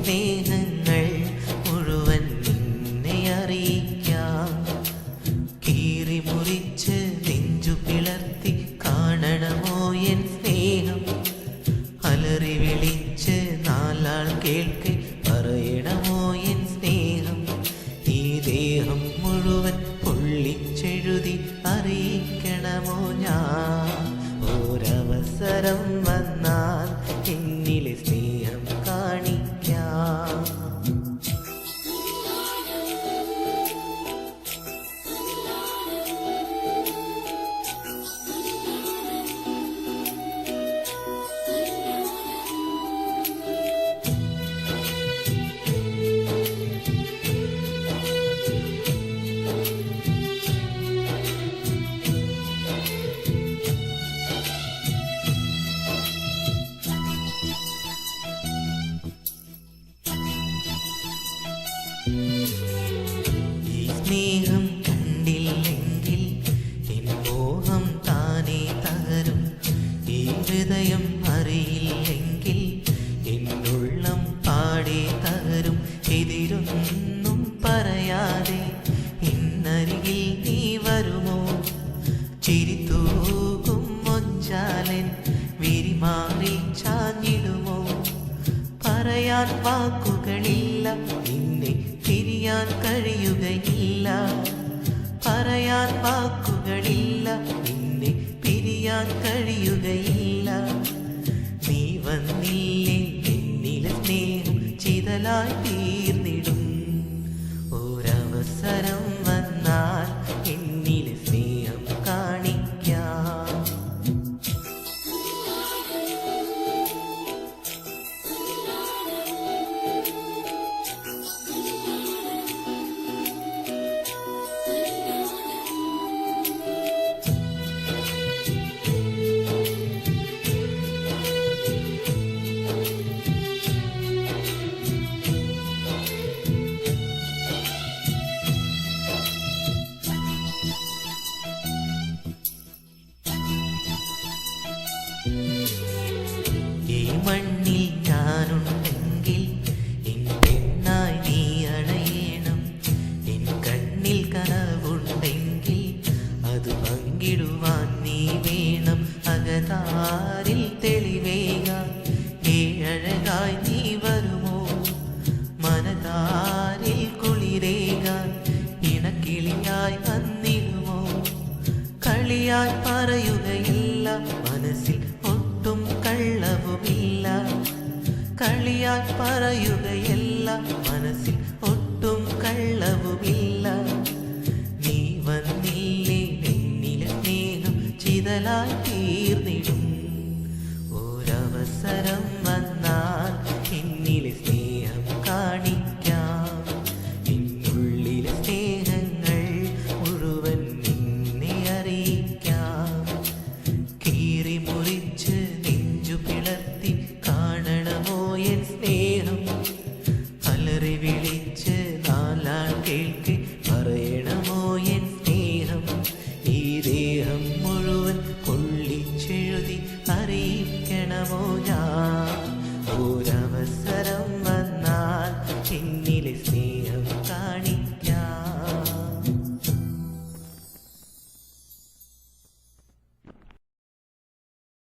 സ്നേഹങ്ങൾ മുഴുവൻ നിന്നെ അറിയിക്കാം. കീറി മുറിച്ച് നെഞ്ചു പിളർത്തി കാണണമോ എൻ സ്നേഹം? അലറി വിളിച്ച് നാലാൾ കേൾക്കെ പറയണമോ എൻ സ്നേഹം? ഈ ദേഹം മുഴുവൻ പൊള്ളിച്ചെഴുതി അറിയിക്കണമോ ഞാൻ? ഒരവസരം വന്നാൽ എന്നിലെ സ്നേഹം കാണിക്കാം. ഈ സ്നേഹം കണ്ടില്ലെങ്കിൽ എൻ മോഹം താനേ തകരും. ഈ ഹൃദയം അറിയില്ലെങ്കിൽ എന്നുള്ളം പാടെ തകരും. എതിരൊന്നും പറയാതെ ഇന്നരികിൽ നീ വരുമോ? ചിരിത്തൂകും മൊഞ്ചാലൻ വിരിമാറി ചാഞ്ഞിടുമോ? പറയാൻ വാക്കുകളില്ല, നിന്നെ തിരിയാൻ കഴിയുകയില്ല. പറയാൻ വാക്കുകളില്ല, നിന്നെ പിരിയാൻ കഴിയുകയില്ല. നീ വന്നില്ലേ എന്നിലെ സ്നേഹം ചിതലായി തീർന്നിടും. ഒരവസരം വന്നാൽ എന്നിലെ സ്നേഹം കാണിക്കാം. ഈ മണ്ണിൽ ഞാനുണ്ടെങ്കിൽ എൻ പെണ്ണായി നീ അണയണം. എൻ കണ്ണിൽ കനവുണ്ടെങ്കിൽ അത് പങ്കിടുവാൻ നീ വേണം. അകതാരിൽ തെളിവേകാൻ ഏഴഴകായി നീ വരുമോ? മനതാരിൽ കുളിരേകാൻ ഇണക്കിളിയായി വന്നിടുമോ? കളിയായി പറയുകയില്ല, മനസ്സിൽ ഒട്ടും കള്ളവുമില്ല. കളിയായി പറയുകയല്ല, മനസ്സിൽ ഒട്ടും കള്ളവുമില്ല. നീ വന്നില്ലേ എന്നിലെ സ്നേഹം ചിതലായി തീർന്നിടും. ഒരവസരം